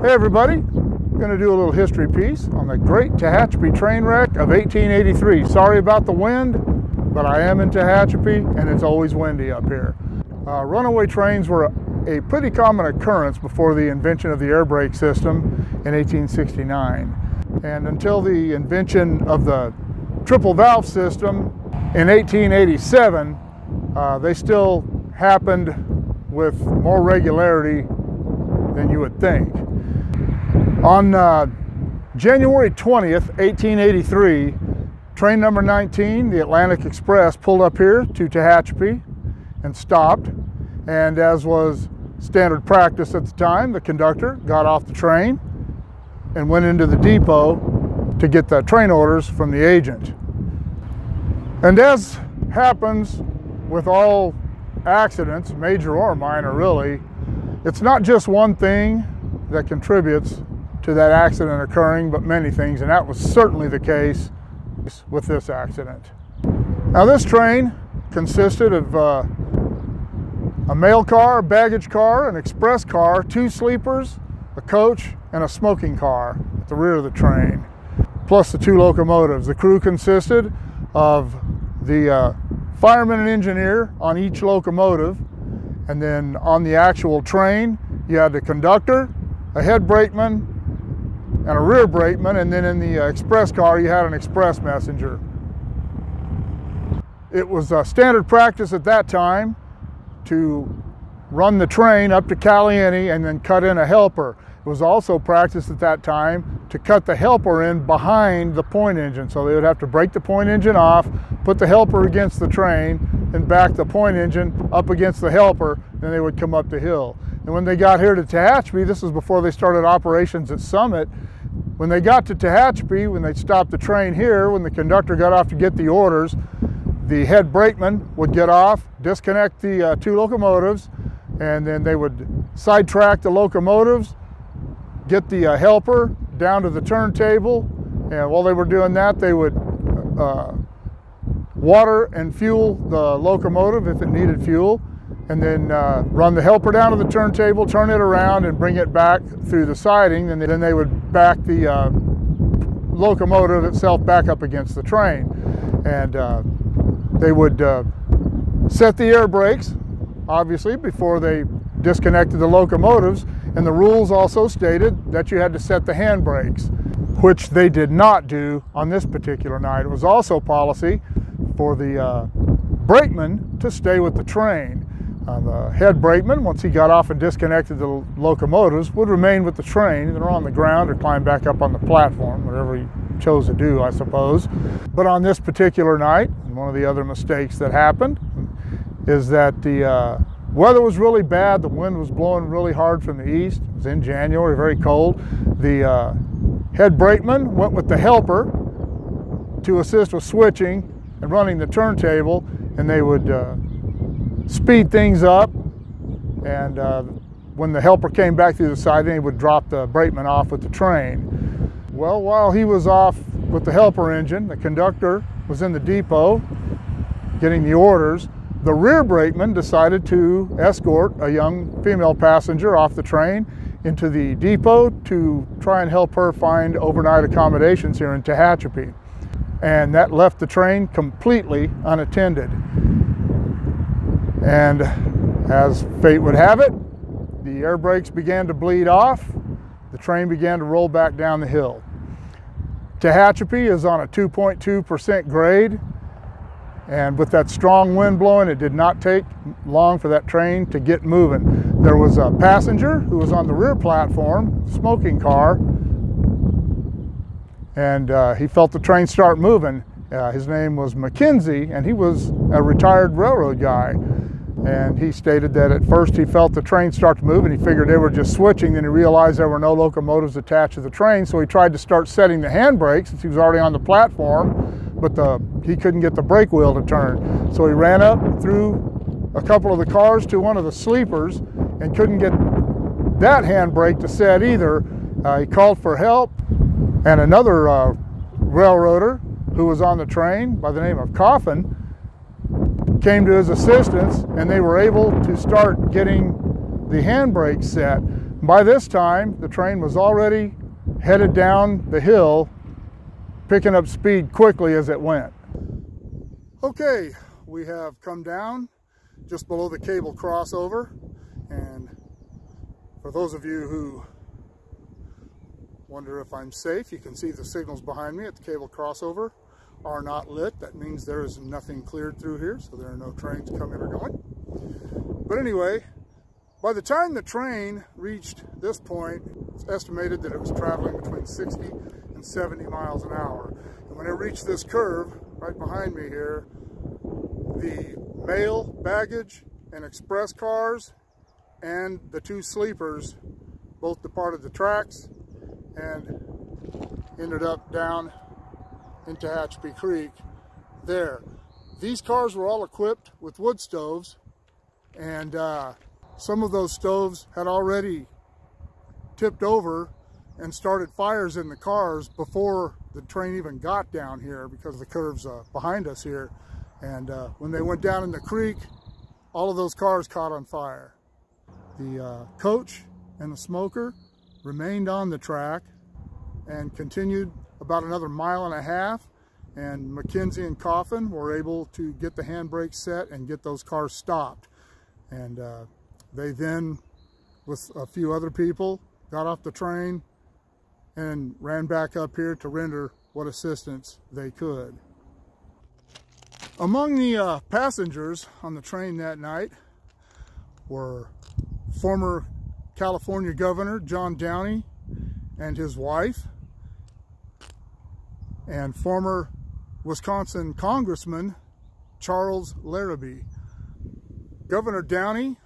Hey everybody, I'm going to do a little history piece on the great Tehachapi train wreck of 1883. Sorry about the wind, but I am in Tehachapi and it's always windy up here. Runaway trains were a pretty common occurrence before the invention of the air brake system in 1869. And until the invention of the triple valve system in 1887, they still happened with more regularity than you would think. On January 20th, 1883, train number 19, the Atlantic Express, pulled up here to Tehachapi and stopped. And as was standard practice at the time, the conductor got off the train and went into the depot to get the train orders from the agent. And as happens with all accidents, major or minor really, it's not just one thing that contributes to that accident occurring, but many things, and that was certainly the case with this accident. Now this train consisted of a mail car, a baggage car, an express car, 2 sleepers, a coach, and a smoking car at the rear of the train, plus the 2 locomotives. The crew consisted of the fireman and engineer on each locomotive, and then on the actual train you had the conductor, a head brakeman, and a rear brakeman, and then in the express car you had an express messenger. It was standard practice at that time to run the train up to Caliente and then cut in a helper. It was also practice at that time to cut the helper in behind the point engine. So they would have to break the point engine off, put the helper against the train, and back the point engine up against the helper, and they would come up the hill. And when they got here to Tehachapi, this was before they started operations at Summit, when they got to Tehachapi, when they stopped the train here, when the conductor got off to get the orders, the head brakeman would get off, disconnect the 2 locomotives, and then they would sidetrack the locomotives, get the helper down to the turntable, and while they were doing that, they would water and fuel the locomotive if it needed fuel, and then run the helper down to the turntable, turn it around, and bring it back through the siding, and then they would back the locomotive itself back up against the train. And they would set the air brakes, obviously, before they disconnected the locomotives, and the rules also stated that you had to set the hand brakes, which they did not do on this particular night. It was also policy for the brakeman to stay with the train. The head brakeman, once he got off and disconnected the locomotives, would remain with the train, either on the ground or climb back up on the platform, whatever he chose to do, I suppose. But on this particular night, one of the other mistakes that happened is that the weather was really bad. The wind was blowing really hard from the east. It was in January, very cold. The head brakeman went with the helper to assist with switching and running the turntable, and they would speed things up, and when the helper came back through the siding, he would drop the brakeman off with the train. Well, while he was off with the helper engine, the conductor was in the depot getting the orders. The rear brakeman decided to escort a young female passenger off the train into the depot to try and help her find overnight accommodations here in Tehachapi. And that left the train completely unattended. And as fate would have it, the air brakes began to bleed off. The train began to roll back down the hill. Tehachapi is on a 2.2% grade, and with that strong wind blowing, it did not take long for that train to get moving. There was a passenger who was on the rear platform, smoking car, and he felt the train start moving. His name was Mackenzie, and he was a retired railroad guy. And he stated that at first he felt the train start to move and he figured they were just switching, then he realized there were no locomotives attached to the train, so he tried to start setting the handbrakes since he was already on the platform, but he couldn't get the brake wheel to turn. So he ran up through a couple of the cars to one of the sleepers and couldn't get that handbrake to set either. He called for help, and another railroader who was on the train by the name of Coffin came to his assistance, and they were able to start getting the handbrake set. by this time, the train was already headed down the hill, picking up speed quickly as it went. Okay, we have come down just below the cable crossover, and for those of you who wonder if I'm safe, you can see the signals behind me at the cable crossover are not lit. That means there is nothing cleared through here, so there are no trains coming or going. But anyway, by the time the train reached this point, it's estimated that it was traveling between 60 and 70 miles an hour. And when it reached this curve right behind me here, the mail, baggage, and express cars and the two sleepers both departed the tracks and ended up down in Tehachapi Creek there. These cars were all equipped with wood stoves, and some of those stoves had already tipped over and started fires in the cars before the train even got down here because of the curves behind us here. And when they went down in the creek, all of those cars caught on fire. The coach and the smoker remained on the track and continued about another mile and a half, and McKenzie and Coffin were able to get the handbrake set and get those cars stopped. And they then, with a few other people, got off the train and ran back up here to render what assistance they could. Among the passengers on the train that night were former California Governor John Downey and his wife, and former Wisconsin Congressman Charles Larrabee. Governor Downey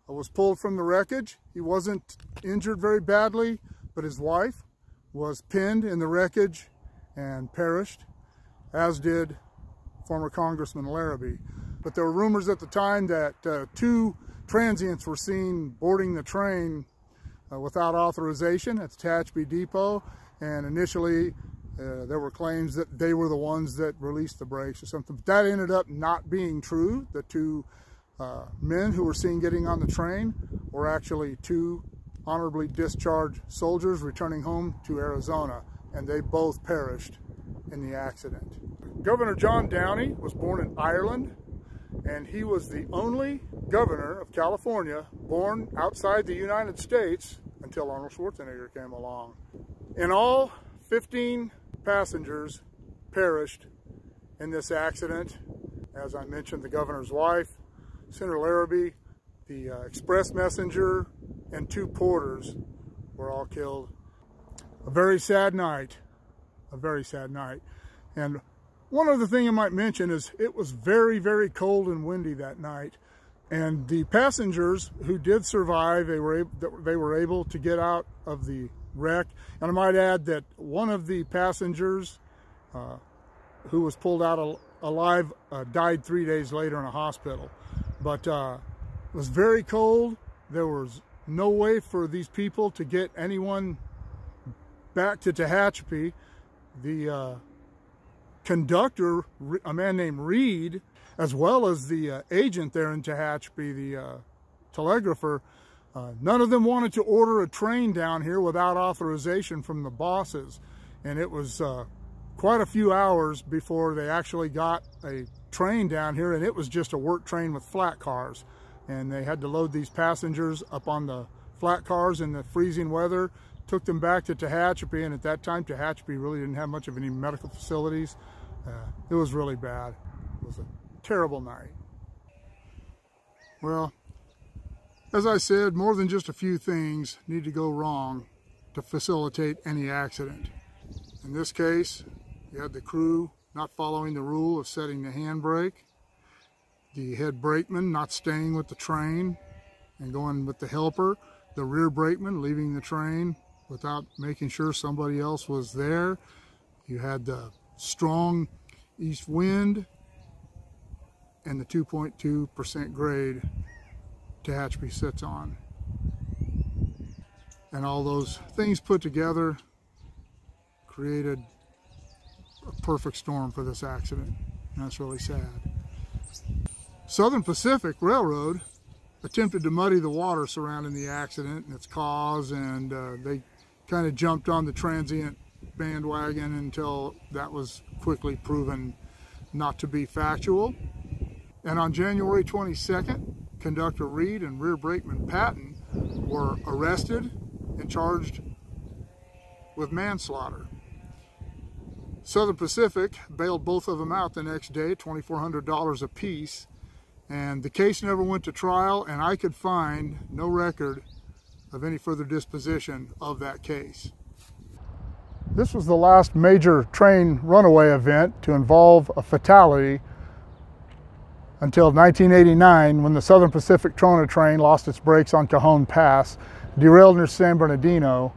was pulled from the wreckage. He wasn't injured very badly, but his wife was pinned in the wreckage and perished, as did former Congressman Larrabee. But there were rumors at the time that two transients were seen boarding the train without authorization at the Tehachapi Depot, and initially there were claims that they were the ones that released the brakes or something. But that ended up not being true. The two men who were seen getting on the train were actually two honorably discharged soldiers returning home to Arizona, and they both perished in the accident. Governor John Downey was born in Ireland, and he was the only governor of California born outside the United States until Arnold Schwarzenegger came along. In all, 15 passengers perished in this accident. As I mentioned, the governor's wife, Senator Larrabee, the express messenger, and two porters were all killed. A very sad night, a very sad night. And one other thing I might mention is it was very, very cold and windy that night. And the passengers who did survive, they were able to get out of the wreck. And I might add that one of the passengers who was pulled out alive died 3 days later in a hospital. But it was very cold. There was no way for these people to get anyone back to Tehachapi. The conductor, a man named Reed, as well as the agent there in Tehachapi, the telegrapher, none of them wanted to order a train down here without authorization from the bosses. And it was quite a few hours before they actually got a train down here, and it was just a work train with flat cars. And they had to load these passengers up on the flat cars in the freezing weather, took them back to Tehachapi, and at that time Tehachapi really didn't have much of any medical facilities. It was really bad. It was a terrible night. Well, as I said, more than just a few things need to go wrong to facilitate any accident. In this case, you had the crew not following the rule of setting the handbrake, the head brakeman not staying with the train and going with the helper, the rear brakeman leaving the train without making sure somebody else was there. You had the strong east wind and the 2.2% grade Tehachapi sits on. And all those things put together created a perfect storm for this accident. And that's really sad. Southern Pacific Railroad attempted to muddy the water surrounding the accident and its cause, and they kind of jumped on the transient bandwagon until that was quickly proven not to be factual. And on January 22nd, conductor Reed and rear brakeman Patton were arrested and charged with manslaughter. Southern Pacific bailed both of them out the next day, $2,400 apiece, and the case never went to trial, and I could find no record of any further disposition of that case. This was the last major train runaway event to involve a fatality until 1989, when the Southern Pacific Trona train lost its brakes on Cajon Pass, derailed near San Bernardino,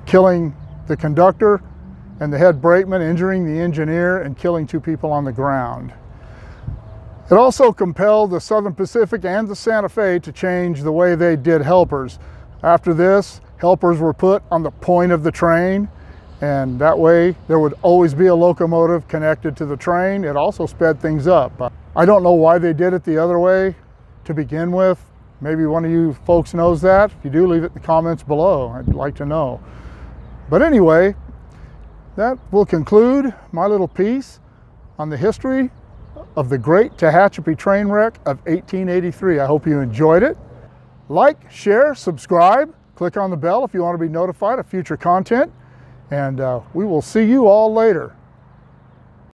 killing the conductor and the head brakeman, injuring the engineer, and killing 2 people on the ground. It also compelled the Southern Pacific and the Santa Fe to change the way they did helpers. After this, helpers were put on the point of the train, and that way there would always be a locomotive connected to the train. It also sped things up. I don't know why they did it the other way to begin with. Maybe one of you folks knows that. If you do, leave it in the comments below. I'd like to know. But anyway, that will conclude my little piece on the history of the great Tehachapi train wreck of 1883. I hope you enjoyed it. Like, share, subscribe, click on the bell if you want to be notified of future content, and we will see you all later.